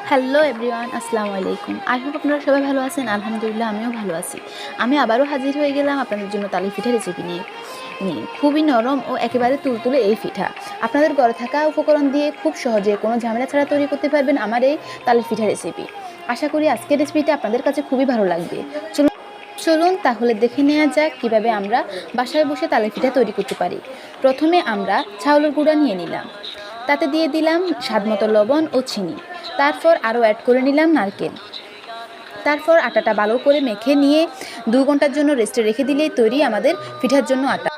Hello everyone, আসসালামু আলাইকুম। I hope আপনারা সবাই ভালো আছেন। আলহামদুলিল্লাহ আমিও ভালো আছি। আমি আবারও হাজির হয়ে গেলাম আপনাদের জন্য তালের পিঠা রেসিপি নিয়ে। খুবই নরম ও একেবারে তুলতুলে এই পিঠা আপনাদের ঘরে থাকা উপকরণ দিয়ে খুব সহজে কোনো ঝামেলা ছাড়া তৈরি করতে পারবেন আমার এই তালের পিঠা রেসিপি। আশা করি আজকের রেসিপিটা আপনাদের কাছে খুবই ভালো লাগবে। চলুন তাহলে দেখে নেওয়া যাক কীভাবে আমরা বাসায় বসে তালের পিঠা তৈরি করতে পারি। প্রথমে আমরা চাউলের গুঁড়া নিয়ে নিলাম, তাতে দিয়ে দিলাম স্বাদমতো লবণ ও চিনি। তারপর আরও অ্যাড করে নিলাম নারকেল। তারপর আটাটা ভালো করে মেখে নিয়ে 2 ঘন্টার জন্য রেস্টে রেখে দিলেই তৈরি আমাদের পিঠার জন্য আটা।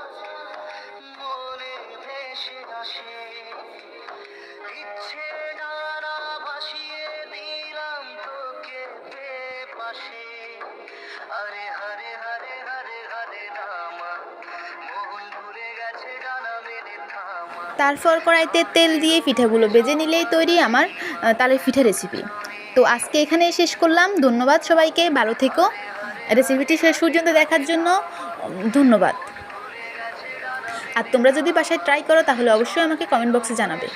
তারপর কড়াইতে তেল দিয়ে পিঠাগুলো ভেজে নিলেই তৈরি আমার তালের পিঠা রেসিপি। তো আজকে এখানেই শেষ করলাম। ধন্যবাদ সবাইকে, ভালো থেকো। রেসিপিটি শেষ পর্যন্ত দেখার জন্য ধন্যবাদ। আর তোমরা যদি বাসায় ট্রাই করো তাহলে অবশ্যই আমাকে কমেন্ট বক্সে জানাবে।